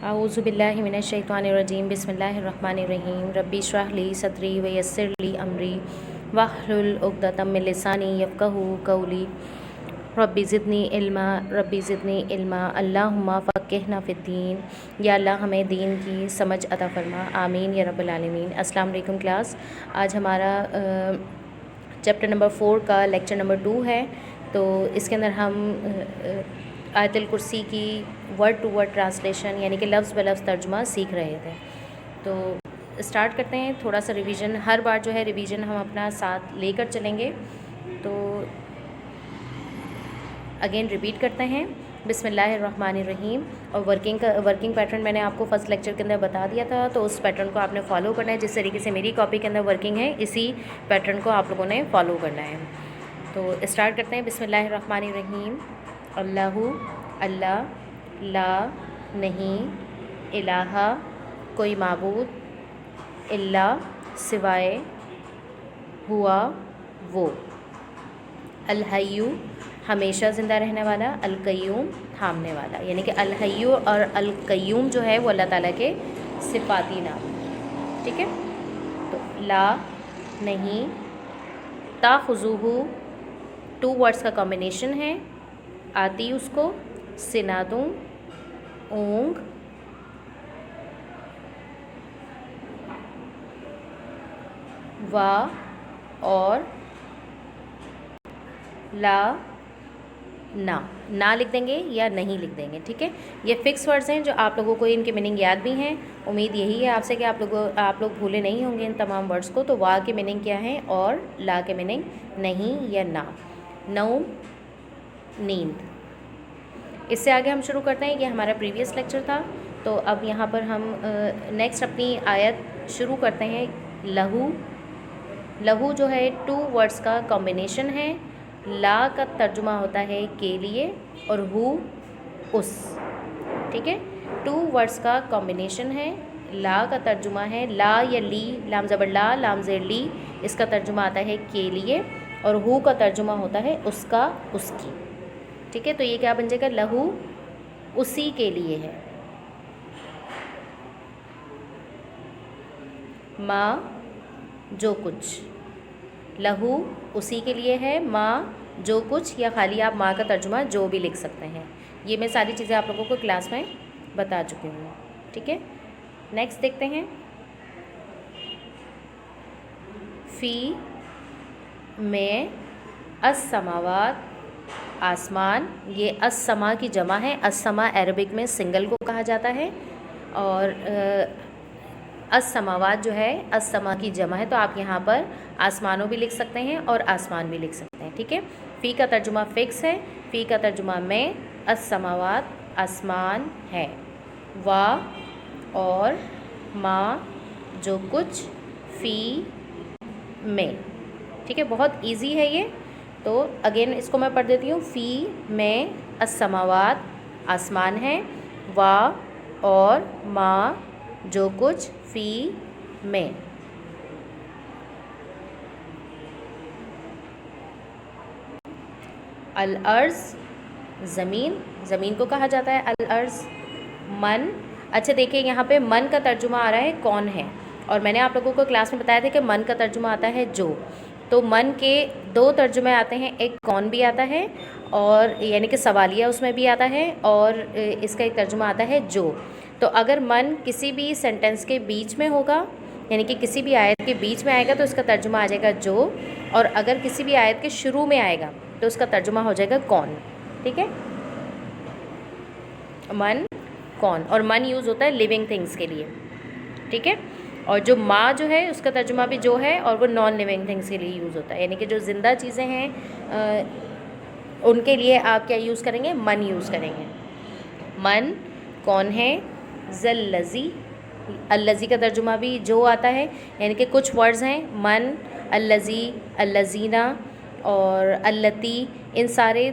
अऊज़ु बिल्लाहि मिनश्शैतानिर्रजीम बिस्मिल्लाहिर्रहमानिर्रहीम रब्बी इश्रह ली सदरी व यस्सिर ली अमरी वहलुल उक़दतम मिन लिसानी यफ़क़हू क़ौली रब्बी ज़िदनी इल्मा अल्लाहुम्मा फ़क़्हिना फ़िद्दीन। या अल्लाह हमें दीन की समझ अता फ़रमा, आमीन या रब्बल आलमीन। अस्सलाम वालेकुम क्लास। आज हमारा चैप्टर नंबर 4 का लेक्चर नंबर 2 है। तो इसके अंदर हम आयतुल कुर्सी की वर्ड टू वर्ड ट्रांसलेशन यानी कि लफ्ज़ ब लफ्ज़ तर्जुमा सीख रहे थे। तो स्टार्ट करते हैं। थोड़ा सा रिवीजन, हर बार जो है रिवीजन हम अपना साथ लेकर चलेंगे। तो अगेन रिपीट करते हैं बिस्मिल्लाहिर्रहमानिर्रहीम। और वर्किंग पैटर्न मैंने आपको फर्स्ट लेक्चर के अंदर बता दिया था, तो उस पैटर्न को आपने फॉलो करना है। जिस तरीके से मेरी कॉपी के अंदर वर्किंग है, इसी पैटर्न को आप लोगों ने फॉलो करना है। तो स्टार्ट करते हैं बिस्मिल्लाहिर्रहमानिर्रहीम। अल्लाहु अल्लाह, ला नहीं, इलाहा कोई माबूद, इल्ला सिवाय, हुआ वो, अल हय्यु हमेशा ज़िंदा रहने वाला, अल क़य्यूम थामने वाला। यानी कि अल हय्यु और अल क़य्यूम जो है वो अल्लाह ताला के सिफ़ाती नाम, ठीक है। तो ला नहीं, ताख़ुज़ुहु 2 वर्ड्स का कॉम्बिनेशन है, आती उसको, सिनादूँ ऊँग, वा और ला ना लिख देंगे या नहीं लिख देंगे, ठीक है। ये फ़िक्स वर्ड्स हैं जो आप लोगों को इनके मीनिंग याद भी हैं। उम्मीद यही है आपसे कि आप लोग भूले नहीं होंगे इन तमाम वर्ड्स को। तो वा के मीनिंग क्या है और ला के मीनिंग नहीं या ना। नौम नींद। इससे आगे हम शुरू करते हैं। ये हमारा प्रीवियस लेक्चर था। तो अब यहाँ पर हम नेक्स्ट अपनी आयत शुरू करते हैं। लहू, लहू जो है 2 वर्ड्स का कॉम्बिनेशन है। ला का तर्जुमा होता है के लिए और हु उस, ठीक है। 2 वर्ड्स का कॉम्बिनेशन है। ला का तर्जुमा है ला या ली, लाम ज़बर ला, लाम ज़ेर ली, इसका तर्जुमा आता है के लिए। और हु का तर्जुमा होता है उसका, उसकी, ठीक है। तो ये क्या बन जाएगा, लहू उसी के लिए है। माँ जो कुछ, लहू उसी के लिए है, माँ जो कुछ, या खाली आप माँ का तर्जुमा जो भी लिख सकते हैं। ये मैं सारी चीज़ें आप लोगों को क्लास में बता चुकी हूँ, ठीक है। नेक्स्ट देखते हैं। फ़ी में अस्समावात आसमान, ये अस्समा की जमा है। अस्समा अरबिक में सिंगल को कहा जाता है और अस्समावात जो है अस्समा की जमा है। तो आप यहाँ पर आसमानों भी लिख सकते हैं और आसमान भी लिख सकते हैं, ठीक है। फ़ी का तर्जुमा फ़िक्स है। फ़ी का तर्जुमा में, अस्समावात आसमान है, वा और माँ जो कुछ, फ़ी में, ठीक है। बहुत इजी है ये। तो अगेन इसको मैं पढ़ देती हूँ। फ़ी में अस्समावात आसमान है, वा और माँ जो कुछ, फ़ी में। अल अर्ज़ ज़मीन, ज़मीन को कहा जाता है अल अर्ज़। मन, अच्छा देखिए यहाँ पे मन का तर्जुमा आ रहा है कौन है, और मैंने आप लोगों को क्लास में बताया था कि मन का तर्जुमा आता है जो। तो मन के 2 तर्जुमे आते हैं, एक कौन भी आता है और यानी कि सवालिया उसमें भी आता है, और इसका एक तर्जुमा आता है जो। तो अगर मन किसी भी सेंटेंस के बीच में होगा, यानी कि किसी भी आयत के बीच में आएगा, तो इसका तर्जुमा आ जाएगा जो। और अगर किसी भी आयत के शुरू में आएगा तो उसका तर्जुमा हो जाएगा कौन, ठीक है। मन कौन, और मन यूज़ होता है लिविंग थिंग्स के लिए, ठीक है। और जो माँ जो है उसका तर्जुमा भी जो है, और वो नॉन लिविंग थिंग्स के लिए यूज़ होता है, यानी कि जो ज़िंदा चीज़ें हैं उनके लिए आप क्या यूज़ करेंगे, मन यूज़ करेंगे। मन कौन है, ज़ल्लज़ी, अल्लज़ी का तर्जुमा भी जो आता है, यानी कि कुछ वर्ड्स हैं मन, अल्लज़ी, अल्लज़ीना और अल्लती, इन सारे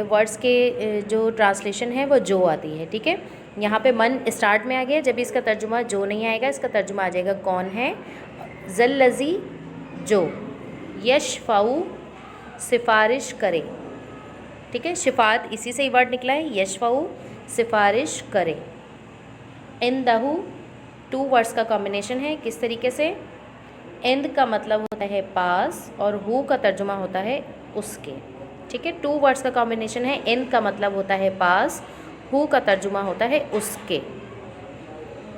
वर्ड्स के जो ट्रांसलेशन है वो जो आती है, ठीक है। यहाँ पे मन स्टार्ट में आ गया, जब इसका तर्जुमा जो नहीं आएगा, इसका तर्जुमा आ जाएगा कौन है, ज़ल्लज़ी जो, यशफ़ाउ सिफारिश करे, ठीक है। शिफात इसी से ही वर्ड निकला है, यशफ़ाउ सिफारिश करे। इंदहू टू वर्ड्स का कॉम्बिनेशन है। किस तरीके से? इंद का मतलब होता है पास और हु का तर्जुमा होता है उसके। ठीक है, टू वर्ड्स का कॉम्बिनेशन है। इंद का मतलब होता है पास, हु का तर्जुमा होता है उसके।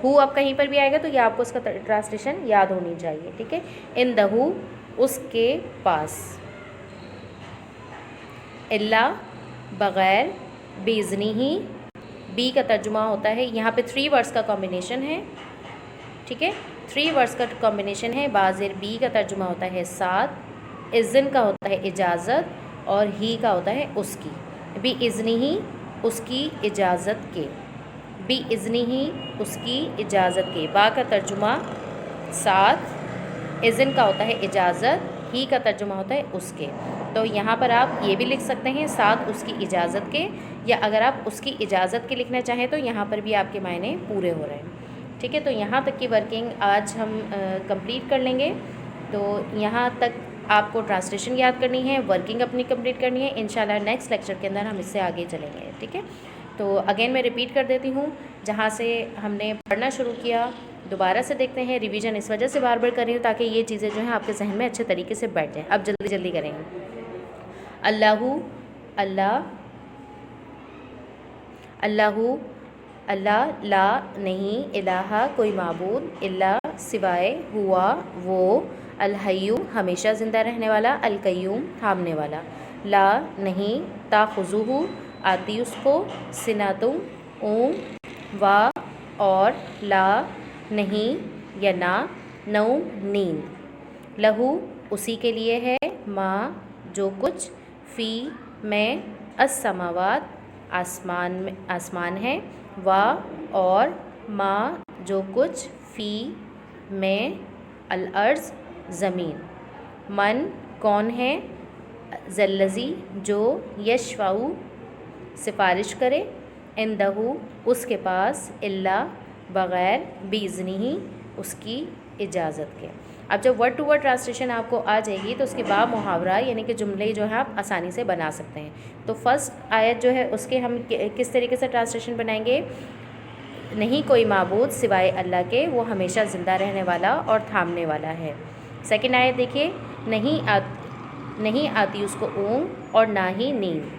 हु अब कहीं पर भी आएगा तो ये आपको उसका ट्रांसलेशन याद होनी चाहिए। ठीक है, इंदहू उसके पास, इल्ला बग़ैर, बेज़नी ही, बी का तर्जुमा होता है, यहाँ पे थ्री वर्ड्स का कॉम्बिनेशन है। ठीक है, थ्री वर्ड्स का कॉम्बिनेशन है। बाज़िर बी का तर्जुमा होता है साथ, इज़्न का होता है इजाज़त और ही का होता है उसकी। बी इज़्नी ही उसकी इजाज़त के, बी इज़्नी ही उसकी इजाज़त के। बा का तर्जुमा साथ, इज़्न का होता है इजाज़त, ही का तर्जुमा होता है उसके। तो यहाँ पर आप ये भी लिख सकते हैं साथ उसकी इजाज़त के, या अगर आप उसकी इजाज़त के लिखना चाहें तो यहाँ पर भी आपके मायने पूरे हो रहे हैं। ठीक है, तो यहाँ तक की वर्किंग आज हम कंप्लीट कर लेंगे। तो यहाँ तक आपको ट्रांसलेशन याद करनी है, वर्किंग अपनी कंप्लीट करनी है। इंशाल्लाह नेक्स्ट लेक्चर के अंदर हम इससे आगे चलेंगे। ठीक है, तो अगेन मैं रिपीट कर देती हूँ, जहाँ से हमने पढ़ना शुरू किया दोबारा से देखते हैं। रिवीजन इस वजह से बार बार कर रही हूँ ताकि ये चीज़ें जो हैं आपके जहन में अच्छे तरीके से बैठ जाएँ। अब जल्दी जल्दी करेंगे। अल्लाहु अल्लाह, अल्लाहु अल्लाह, ला नहीं, इलाहा कोई माबूद, इल्ला सिवाय, हुआ वो, अलहय्यु हमेशा ज़िंदा रहने वाला, अलकय्यूम थामने वाला, ला नहीं, ताखुज़ुहु आती उसको, सिनातुम ऊँग, वा और, ला नहीं या ना, नौम नींद, लहू उसी के लिए है, माँ जो कुछ, फ़ी में, अस्समावात आसमान है, वा और, माँ जो कुछ, फ़ी में, अल-अर्ज़ ज़मीन, मन कौन है, ज़ल्लज़ी जो, यशफ़ाउ सिफारिश करे, इंदहू उसके पास, इल्ला बग़ैर, बिइज़्निही उसकी इजाज़त के। अब जब वर्ड टू वर्ड ट्रांसलेशन आपको आ जाएगी तो उसके बाद मुहावरा यानी कि जुमले जो है आप आसानी से बना सकते हैं। तो फर्स्ट आयत जो है उसके हम किस तरीके से ट्रांसलेशन बनाएंगे? नहीं कोई माबूद सिवाय अल्लाह के, वो हमेशा ज़िंदा रहने वाला और थामने वाला है। सेकंड आयत देखिए, नहीं आती उसको ऊँग और ना ही नींद,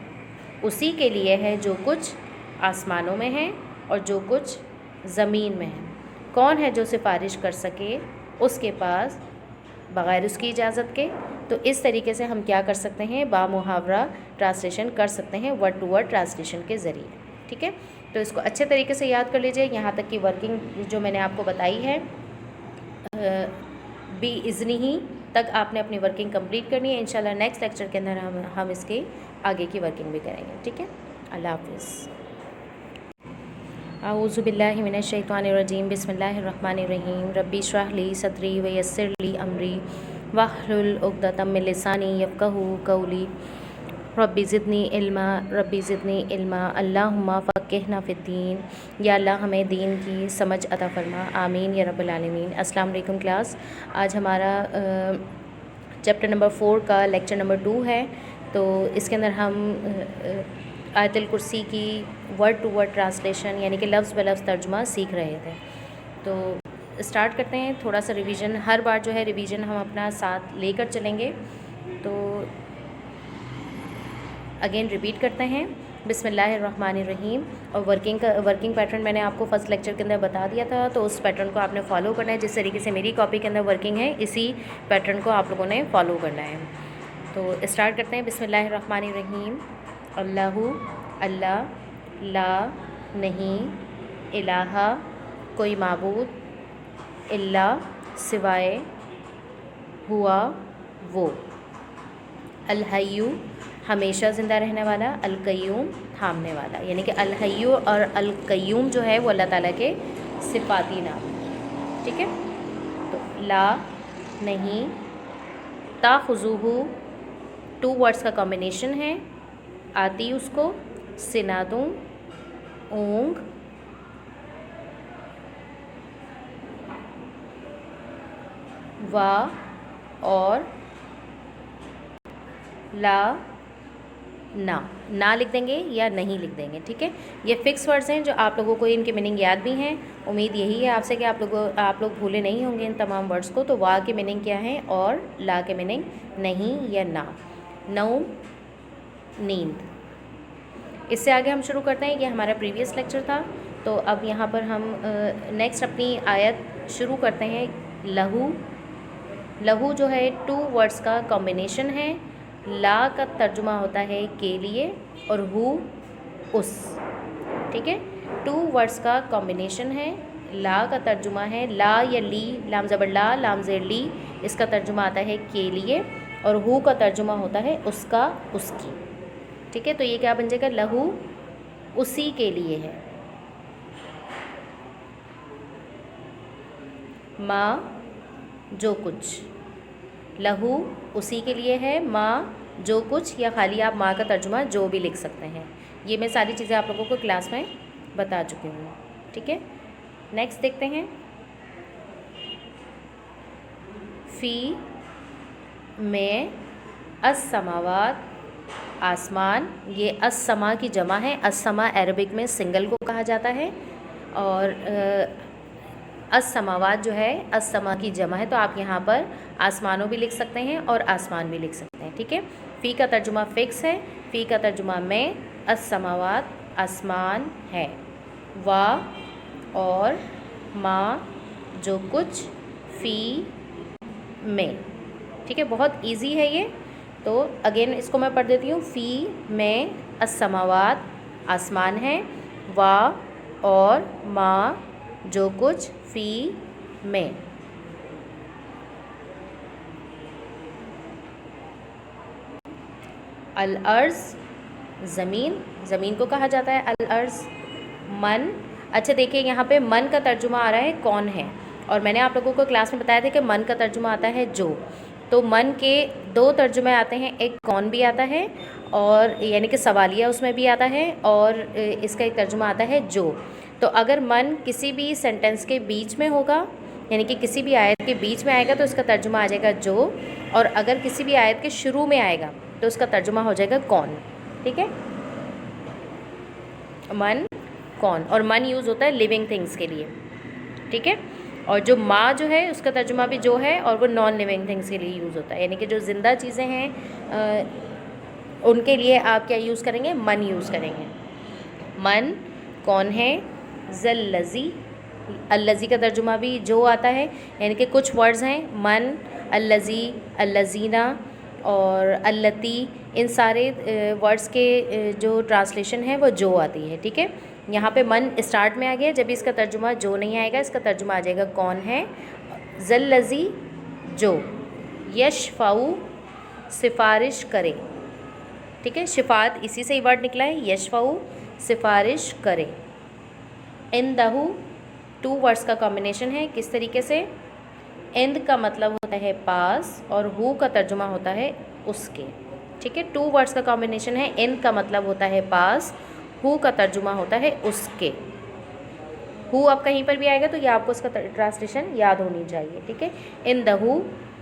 उसी के लिए है जो कुछ आसमानों में है और जो कुछ ज़मीन में है। कौन है जो सिफारिश कर सके उसके पास बग़ैर उसकी इजाज़त के? तो इस तरीके से हम क्या कर सकते हैं, बामुहावरा ट्रांसलेशन कर सकते हैं वर्ड टू वर्ड ट्रांसलेशन के ज़रिए। ठीक है, तो इसको अच्छे तरीके से याद कर लीजिए। यहाँ तक की वर्किंग जो मैंने आपको बताई है, बी इज़्नी ही तक आपने अपनी वर्किंग कंप्लीट करनी है। इंशाल्लाह नेक्स्ट लेक्चर के अंदर हम इसके आगे की वर्किंग भी करेंगे। ठीक है, अल्लाह हाफ़िज़। आऊज़ु बिल्लाहि मिनश शैतानिर रजीम, बिस्मिल्लाहिर्रहमानिर्रहीम, रब्बी इश्रह ली सदरी व यस्सिर ली अमरी वहलुल उक़दतम मिन लिसानी यफ़क़हू क़ौली, रब्बी ज़िदनी इल्मा, अल्लाहुम्मा फ़क़्हिना फ़िद्दीन, या अल्लाह हमें दीन की समझ अता फ़रमा, आमीन या रब्बल आलमीन। अस्सलाम वालेकुम क्लास, आज हमारा चैप्टर नंबर 4 का लेक्चर नंबर 2 है। तो इसके अंदर हम आयतुल कुर्सी की वर्ड टू वर्ड ट्रांसलेशन यानी कि लफ्ज़ ब लफ्ज़ तर्जुमा सीख रहे थे। तो स्टार्ट करते हैं। थोड़ा सा रिवीजन, हर बार जो है रिवीजन हम अपना साथ लेकर चलेंगे। तो अगेन रिपीट करते हैं, बिस्मिल्लाहिर्रहमानिर्रहीम। और वर्किंग पैटर्न मैंने आपको फर्स्ट लेक्चर के अंदर बता दिया था, तो उस पैटर्न को आपने फॉलो करना है। जिस तरीके से मेरी कॉपी के अंदर वर्किंग है, इसी पैटर्न को आप लोगों ने फॉलो करना है। तो स्टार्ट करते हैं, बिस्मिल्लाहिर्रहमानिर्रहीम। अल्लाहु अल्लाह, ला नहीं, इलाहा कोई माबूद, इल्ला सिवाय, हुआ वो, अलहय्यु हमेशा ज़िंदा रहने वाला, अलकय्यूम थामने वाला। यानी कि अलहय्यु और अलकय्यूम जो है वो अल्लाह ताला के सिफाती नाम है। ठीक है, तो ला नहीं, ताखुज़ुहु टू वर्ड्स का कॉम्बिनेशन है, आती उसको, सिनातुं ऊँग, वा और, ला نا لکھ دیں گے یا نہیں لکھ دیں گے. ٹھیک ہے, یہ فکس ورڈز ہیں جو آپ لوگوں کو ان کی میننگ یاد بھی ہیں. امید یہی ہے آپ سے کہ آپ لوگ بھولے نہیں ہوں گے ان تمام ورڈز کو. تو وا کی میننگ کیا ہے اور لا کے میننگ نہیں یا نا. نوم, نیند. اس سے آگے ہم شروع کرتے ہیں. یہ ہمارا پریویس لیکچر تھا. تو اب یہاں پر ہم نیکسٹ اپنی آیت شروع کرتے ہیں. لہو. لہو جو ہے 2 ورڈز کا کمبینیشن ہے. لا کا ترجمہ ہوتا ہے کے لیے اور ہو اس. ٹھیک ہے, 2 ورڈز کا کمبینیشن ہے. لا کا ترجمہ ہے لا یا لی, لام زبر لا لام زیر لی, اس کا ترجمہ آتا ہے کے لیے, اور ہو کا ترجمہ ہوتا ہے اس کا, اس کی. ٹھیک ہے, تو یہ کیا بن جائے گا, لہو اسی کے لیے ہے. ماں جو کچھ, لہو اسی کے لیے ہے, ماں جو کچھ, یا خالی آپ ماں کا ترجمہ جو بھی لکھ سکتے ہیں. یہ میں ساری چیزیں آپ لوگوں کو کلاس میں بتا چکی ہوں. ٹھیک ہے, نیکسٹ دیکھتے ہیں. فی میں السماوات, آسمان. یہ السما کی جمع ہے. السما عربک میں سنگل کو کہا جاتا ہے, اور السماوات جو ہے السما کی جمع ہے. تو آپ یہاں پر آسمانوں بھی لکھ سکتے ہیں اور آسمان بھی لکھ سکتے ہیں. ٹھیک ہے, فی کا ترجمہ فکس ہے. فی کا ترجمہ میں, السماوات آسمان ہے. وا اور ما جو کچھ, فی میں. ٹھیک ہے, بہت ایزی ہے یہ. تو اگین اس کو میں پڑھ دیتی ہوں. فی میں السماوات آسمان ہے. وا اور ما جو کچھ, فی میں. الارض زمین, زمین کو کہا جاتا ہے الارض. من, اچھا دیکھیے یہاں پہ من کا ترجمہ آ رہا ہے کون ہے, اور میں نے آپ لوگوں کو کلاس میں بتایا تھا کہ من کا ترجمہ آتا ہے جو. تو من کے 2 ترجمے آتے ہیں, ایک کون بھی آتا ہے, اور یعنی کہ سوالیہ اس میں بھی آتا ہے, اور اس کا ایک ترجمہ آتا ہے جو. تو اگر من کسی بھی سینٹنس کے بیچ میں ہوگا, یعنی کہ کسی بھی آیت کے بیچ میں آئے گا تو اس کا ترجمہ آ جائے گا جو, اور اگر کسی بھی آیت کے شروع میں آئے گا تو اس کا ترجمہ ہو جائے گا کون. ٹھیک ہے, من کون, اور من یوز ہوتا ہے لیونگ تھنگس کے لیے. ٹھیک ہے, اور جو ماں جو ہے اس کا ترجمہ بھی جو ہے, اور وہ نان لیونگ تھنگس کے لیے یوز ہوتا ہے, یعنی کہ جو زندہ چیزیں ہیں ان کے لیے آپ کیا یوز کریں گے, من یوز کریں گے. من کون ہے. ذلذی, الذی کا ترجمہ بھی جو آتا ہے, یعنی کہ کچھ ورڈز ہیں من, الذی, الذینہ اور اللتی, ان سارے ورڈز کے جو ٹرانسلیشن ہے وہ جو آتی ہے. ٹھیک ہے, یہاں پہ من اسٹارٹ میں آ گیا, جب اس کا ترجمہ جو نہیں آئے گا اس کا ترجمہ آ جائے گا کون ہے. ذلذی جو, یشفع سفارش کرے. ٹھیک ہے, شفاعت اسی سے ہی ورڈ نکلا ہے, یشفع سفارش کرے. عندہ 2 ورڈز کا کمبینیشن ہے. کس طریقے سے, عند کا مطلب ہوتا ہے پاس, اور ہو کا ترجمہ ہوتا ہے اس کے. ٹھیک ہے, 2 ورڈز کا کمبینیشن ہے. عند کا مطلب ہوتا ہے پاس, ہو کا ترجمہ ہوتا ہے اس کے. ہو اب کہیں پر بھی آئے گا تو یہ آپ کو اس کا ٹرانسلیشن یاد ہونی چاہیے. ٹھیک ہے, عندہ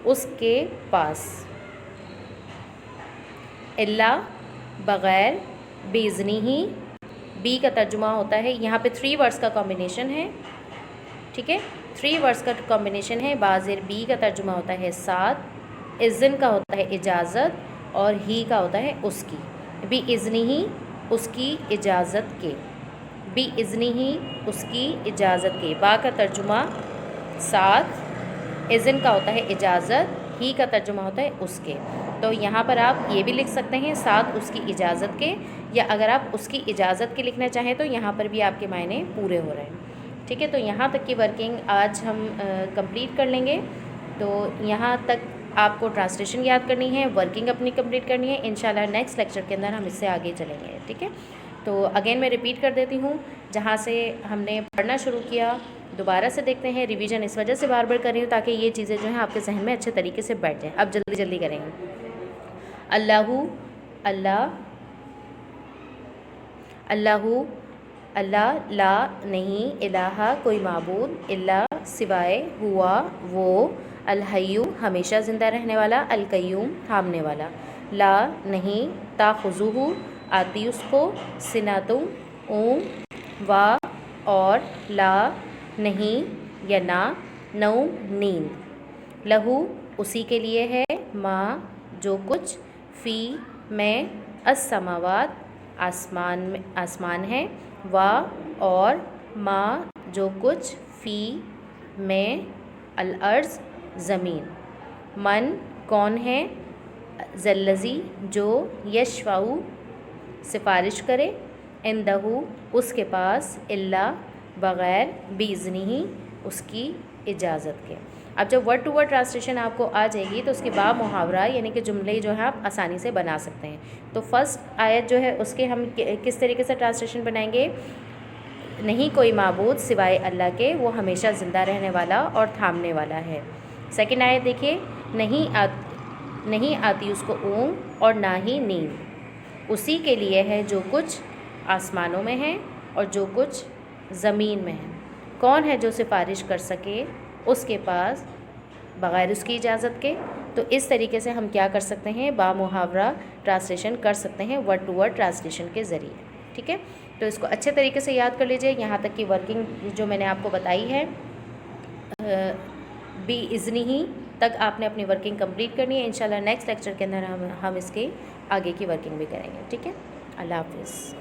اس کے پاس. اللہ بغیر, بیزنی, بی کا ترجمہ ہوتا ہے, یہاں پہ 3 ورڈز کا کمبینیشن ہے. ٹھیک ہے, 3 ورڈز کا کمبینیشن ہے. بازر بی کا ترجمہ ہوتا ہے ساتھ, اذن کا ہوتا ہے اجازت, اور ہی کا ہوتا ہے اس کی. بی اذنی ہی, اس کی اجازت کے. بی اذنی ہی, اس کی اجازت کے. با کا ترجمہ ساتھ, اذن کا ہوتا ہے اجازت, ہی کا ترجمہ ہوتا ہے اس کے. تو یہاں پر آپ یہ بھی لکھ سکتے ہیں ساتھ اس کی اجازت کے, یا اگر آپ اس کی اجازت کے لکھنا چاہیں تو یہاں پر بھی آپ کے معنی پورے ہو رہے ہیں. ٹھیک ہے, تو یہاں تک کی ورکنگ آج ہم کمپلیٹ کر لیں گے. تو یہاں تک آپ کو ٹرانسلیشن یاد کرنی ہے, ورکنگ اپنی کمپلیٹ کرنی ہے. انشاءاللہ نیکسٹ لیکچر کے اندر ہم اس سے آگے چلیں گے. ٹھیک ہے, تو اگین میں ریپیٹ کر دیتی ہوں, جہاں سے ہم نے پڑھنا شروع کیا دوبارہ سے دیکھتے ہیں. ریویژن اس وجہ سے بار بار کر رہی ہوں تاکہ یہ چیزیں جو ہیں آپ کے ذہن میں اچھے طریقے سے بیٹھ جائیں. اب جلدی جلدی کریں گے. اللہ, اللہ, اللہ, اللہ, لا نہیں, الہ کوئی معبود, الا سوائے, ہوا وہ, الحی ہمیشہ زندہ رہنے والا, القیوم تھامنے والا. لا نہیں، تاخذہ آتی اس کو، سنتم اونگ، وا اور، لا نہیں یا نہ، نوم نیند، لہو اسی کے لیے ہے، ما جو کچھ، فی میں، السماوات آسمان ہے، وا اور، ما جو کچھ، فی میں، الارض زمین، من کون ہے، ذلذی جو، یشفع سفارش کرے، عندہ اس کے پاس، الا بغیر، باذنہ اس کی اجازت کے۔ اب جب ورڈ ٹو ورڈ ٹرانسلیشن آپ کو آ جائے گی تو اس کے بعد محاورہ یعنی کہ جملے جو ہیں آپ آسانی سے بنا سکتے ہیں۔ تو فرسٹ آیت جو ہے اس کے ہم کس طریقے سے ٹرانسلیشن بنائیں گے، نہیں کوئی معبود سوائے اللہ کے، وہ ہمیشہ زندہ رہنے والا اور تھامنے والا ہے۔ سیکنڈ آیت دیکھیے، نہیں آتی اس کو اونگ اور نہ ہی نیند، اسی کے لیے ہے جو کچھ آسمانوں میں ہے اور جو کچھ زمین میں ہے، کون ہے جو سفارش کر سکے اس کے پاس بغیر اس کی اجازت کے۔ تو اس طریقے سے ہم کیا کر سکتے ہیں، با محاورہ ٹرانسلیشن کر سکتے ہیں ورڈ ٹو ورڈ ٹرانسلیشن کے ذریعے، ٹھیک ہے۔ تو اس کو اچھے طریقے سے یاد کر لیجئے، یہاں تک کی ورکنگ جو میں نے آپ کو بتائی ہے باذنہ تک آپ نے اپنی ورکنگ کمپلیٹ کرنی ہے۔ انشاءاللہ نیکسٹ لیکچر کے اندر ہم اس کے آگے کی ورکنگ بھی کریں گے، ٹھیک ہے۔ اللہ حافظ۔